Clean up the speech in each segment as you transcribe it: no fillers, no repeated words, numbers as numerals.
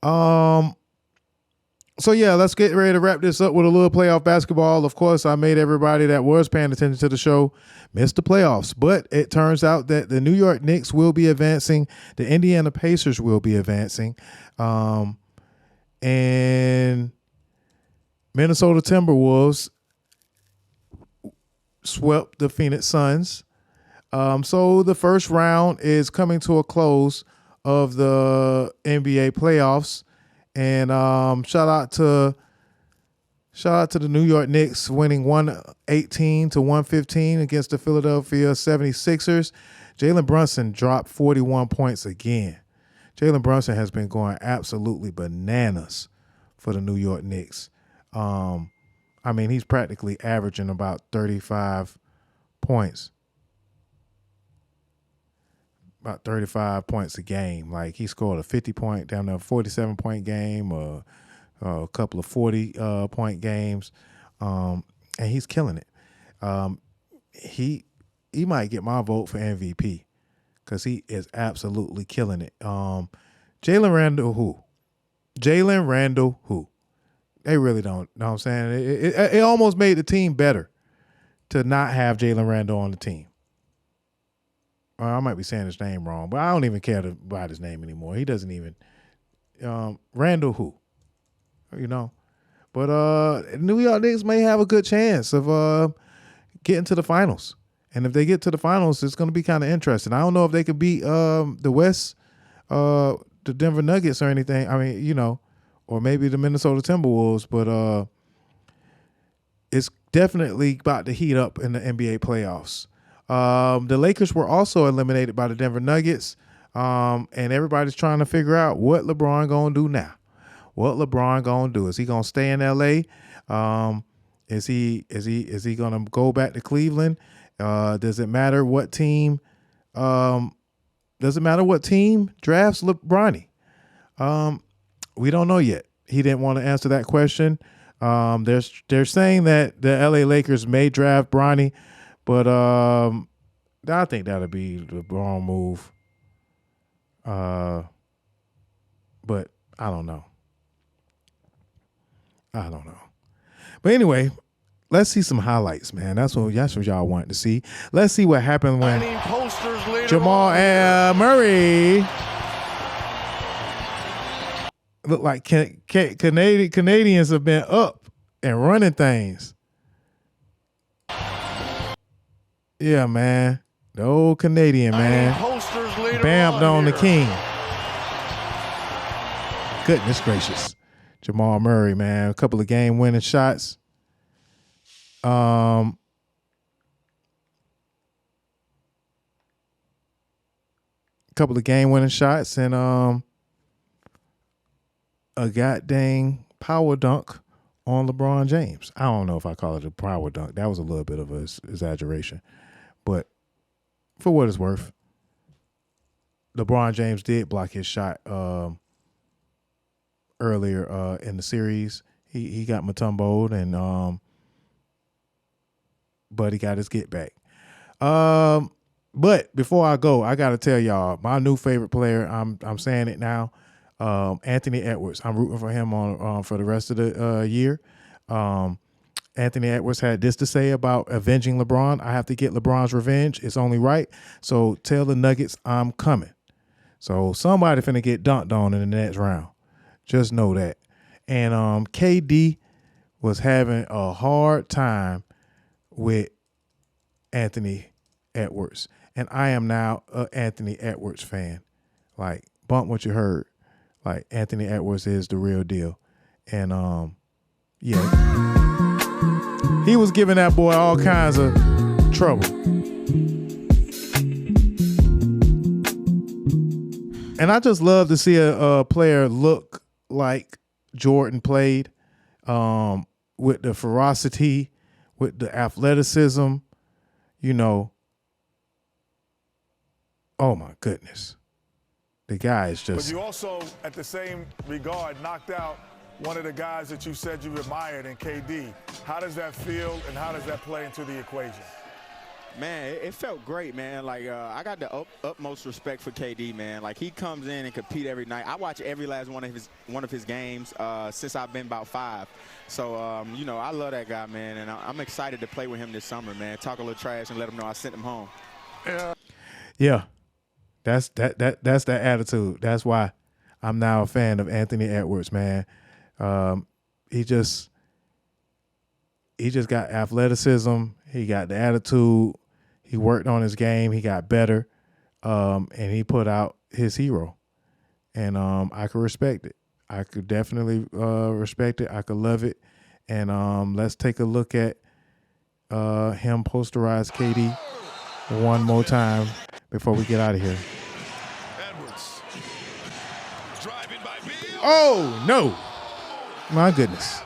So yeah, let's get ready to wrap this up with a little playoff basketball. Of course, I made everybody that was paying attention to the show miss the playoffs, but it turns out that the New York Knicks will be advancing, the Indiana Pacers will be advancing, and Minnesota Timberwolves swept the Phoenix Suns. So the first round is coming to a close of the NBA playoffs. And shout out to the New York Knicks winning 118-115 against the Philadelphia 76ers. Jalen Brunson dropped 41 points again. Jalen Brunson has been going absolutely bananas for the New York Knicks. I mean, he's practically averaging about 35 points. About 35 points a game. Like, he scored a 50-point, down to a 47-point game, or a couple of 40-point games, and he's killing it. He might get my vote for MVP because he is absolutely killing it. Jalen Randall, who? They really don't. Know what I'm saying? It almost made the team better to not have Jalen Randall on the team. I might be saying his name wrong, but I don't even care about his name anymore. He doesn't even Randall who, you know. But New York Knicks may have a good chance of getting to the finals. And if they get to the finals, it's going to be kind of interesting. I don't know if they could beat the West, the Denver Nuggets or anything. I mean, you know, or maybe the Minnesota Timberwolves, but it's definitely about to heat up in the NBA playoffs. The Lakers were also eliminated by the Denver Nuggets, and everybody's trying to figure out what LeBron gonna do now. What LeBron gonna do? Is he gonna stay in LA? Is he gonna go back to Cleveland? Does it matter what team? Does it matter what team drafts LeBron? We don't know yet. He didn't want to answer that question. They're saying that the LA Lakers may draft Bronny. But I think that'll be the wrong move. But I don't know. But anyway, let's see some highlights, man. That's what y'all wanted to see. Let's see what happened when Jamal Murray looked like Canadians have been up and running things. Yeah, man. The old Canadian, man. Bamped on the king. Goodness gracious. Jamal Murray, man. A couple of game-winning shots. Couple of game-winning shots and a goddamn power dunk on LeBron James. I don't know if I call it a power dunk. That was a little bit of an exaggeration. But for what it's worth, LeBron James did block his shot earlier in the series. He got Mutombo'd and but he got his get back. But before I go, I gotta tell y'all my new favorite player. I'm saying it now. Anthony Edwards. I'm rooting for him on for the rest of the year. Anthony Edwards had this to say about avenging LeBron. I have to get LeBron's revenge. It's only right. So tell the Nuggets I'm coming. So somebody finna get dunked on in the next round. Just know that. And KD was having a hard time with Anthony Edwards. And I am now an Anthony Edwards fan. Like, bump what you heard. Like, Anthony Edwards is the real deal. And yeah. He was giving that boy all kinds of trouble. And I just love to see a player look like Jordan played, with the ferocity, with the athleticism, you know. Oh, my goodness. The guy is just... But you also, at the same regard, knocked out one of the guys that you said you admired in KD. How does that feel and how does that play into the equation? Man, it felt great, man. Like, I got the utmost respect for KD, man. Like, he comes in and compete every night. I watch every last one of his games since I've been about 5. So, you know, I love that guy, man, and I'm excited to play with him this summer, man. Talk a little trash and let him know I sent him home. Yeah, that's that attitude. That's why I'm now a fan of Anthony Edwards, man. He just got athleticism. He got the attitude. He worked on his game. He got better, and he put out his hero. And I could respect it. I could definitely respect it. I could love it. And let's take a look at him posterize KD one more time before we get out of here. Edwards. Driving by Beal. Oh, no. My goodness.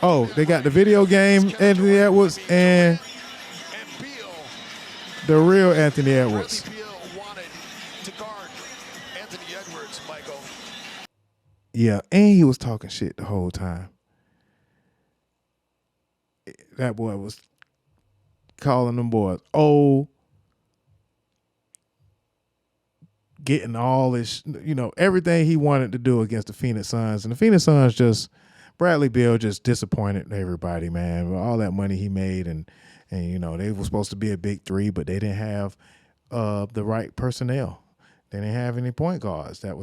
Oh, they got the video game Anthony Edwards and the real Anthony Edwards. Yeah, and he was talking shit the whole time. That boy was calling them boys getting all this, you know, everything he wanted to do against the Phoenix Suns. And the Phoenix Suns Bradley Beal just disappointed everybody, man. All that money he made, and you know, they were supposed to be a big 3, but they didn't have the right personnel. They didn't have any point guards that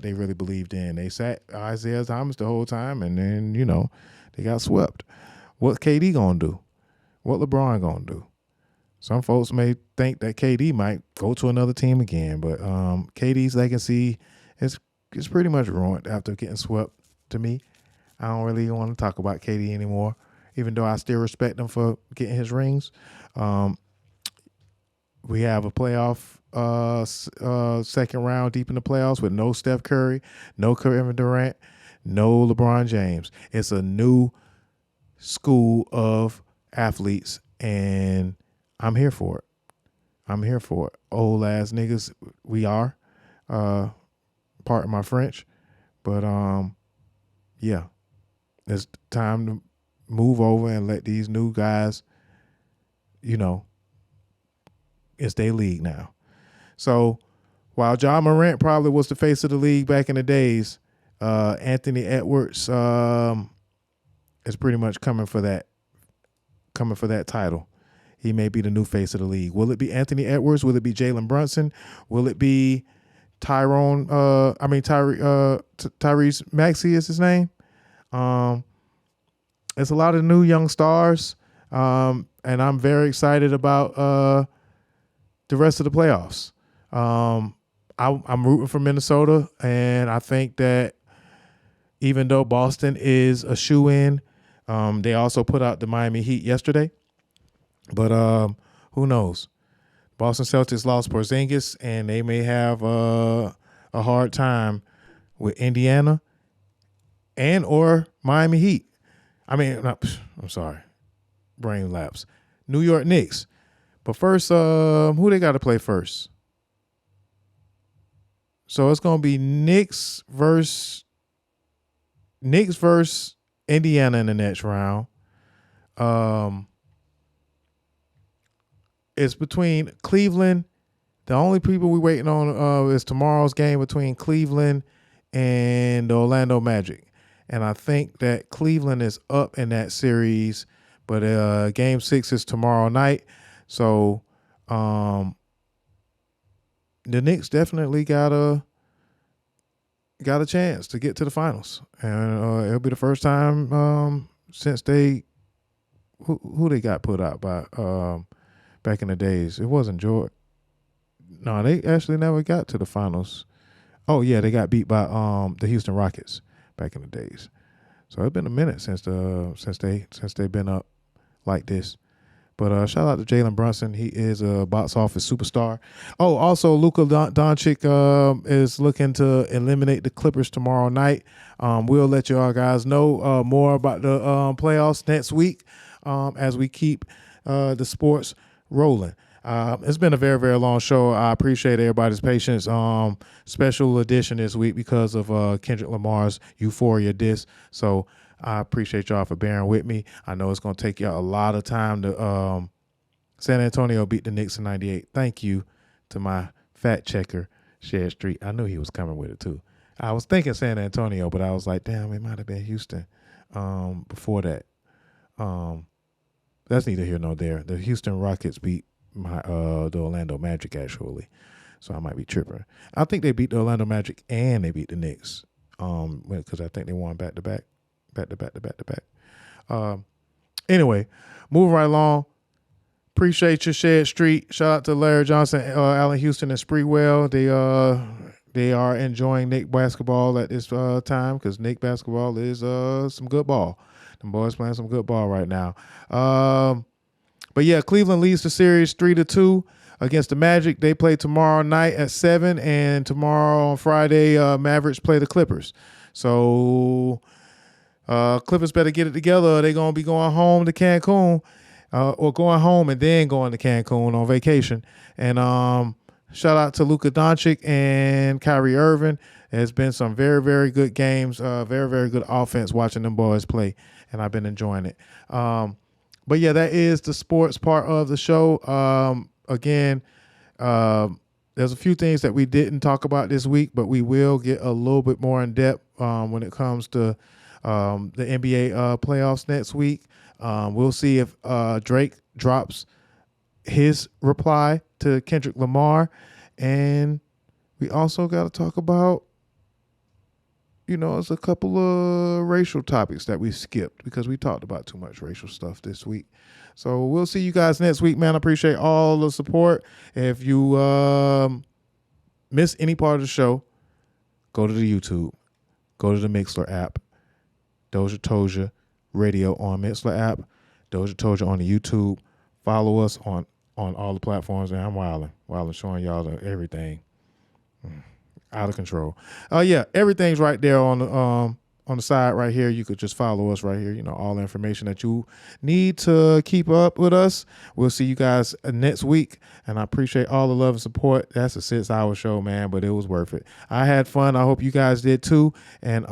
they really believed in. They sat Isaiah Thomas the whole time, and then, you know, they got swept. What KD gonna do? What LeBron gonna do? Some folks may think that KD might go to another team again, but KD's legacy is pretty much ruined after getting swept. To me, I don't really want to talk about KD anymore, even though I still respect him for getting his rings. We have a playoff second round deep in the playoffs with no Steph Curry, no Kevin Durant, no LeBron James. It's a new school of athletes, and I'm here for it. I'm here for it. Old ass niggas, we are. Pardon my French, but yeah. It's time to move over and let these new guys, you know, it's their league now. So while Ja Morant probably was the face of the league back in the days, Anthony Edwards is pretty much coming for that title. He may be the new face of the league. Will it be Anthony Edwards? Will it be Jalen Brunson? Will it be Tyrese Maxey is his name? It's a lot of new young stars, and I'm very excited about the rest of the playoffs. I'm rooting for Minnesota, and I think that even though Boston is a shoo-in, they also put out the Miami Heat yesterday. But who knows? Boston Celtics lost Porzingis, and they may have a hard time with Indiana and or Miami Heat. I'm sorry. Brain lapse. New York Knicks. But first, who they got to play first? So it's going to be Knicks versus Indiana in the next round. It's between Cleveland. The only people we're waiting on is tomorrow's game between Cleveland and the Orlando Magic. And I think that Cleveland is up in that series, but Game 6 is tomorrow night. So the Knicks definitely got a chance to get to the finals. And it'll be the first time since they who they got put out by back in the days. It wasn't Jordan. No, they actually never got to the finals. Oh yeah, they got beat by the Houston Rockets back in the days. So it's been a minute since they've been up like this. But shout out to Jalen Brunson. He is a box office superstar. Oh, also Luka Doncic is looking to eliminate the Clippers tomorrow night. We'll let you all guys know more about the playoffs next week as we keep the sports rolling. It's been a very, very long show. I appreciate everybody's patience. Special edition this week because of Kendrick Lamar's Euphoria diss. So I appreciate y'all for bearing with me. I know it's going to take y'all a lot of time to San Antonio beat the Knicks in 98. Thank you to my fact checker, Shed Street. I knew he was coming with it too. I was thinking San Antonio, but I was like, damn, it might have been Houston before that. That's neither here nor there. The Houston Rockets beat the Orlando Magic, actually. So I might be tripping. I think they beat the Orlando Magic and they beat the Knicks because I think they won back-to-back. Anyway, moving right along. Appreciate you, Shed Street. Shout out to Larry Johnson, Allen Houston, and Spreewell. They are enjoying Knick basketball at this time because Knick basketball is some good ball. The boys playing some good ball right now. But yeah, Cleveland leads the series 3-2 against the Magic. They play tomorrow night at 7, and tomorrow on Friday, Mavericks play the Clippers. So Clippers better get it together. They're going to be going home to Cancun, or going home and then going to Cancun on vacation. And shout out to Luka Doncic and Kyrie Irving. There's been some very, very good games, very, very good offense watching them boys play, and I've been enjoying it. But yeah, that is the sports part of the show. Again, there's a few things that we didn't talk about this week, but we will get a little bit more in depth when it comes to the NBA playoffs next week. We'll see if Drake drops his reply to Kendrick Lamar. And we also got to talk about, it's a couple of racial topics that we skipped because we talked about too much racial stuff this week. So we'll see you guys next week, man. I appreciate all the support. If you miss any part of the show, go to the YouTube. Go to the Mixler app. DOZHA Radio on Mixler app. DOZHA on the YouTube. Follow us on all the platforms. And I'm wilding, showing y'all everything. Out of control. Yeah, everything's right there on the side right here. You could just follow us right here. All the information that you need to keep up with us. We'll see you guys next week, and I appreciate all the love and support. That's a 6-hour show, man, but it was worth it. I had fun. I hope you guys did too, and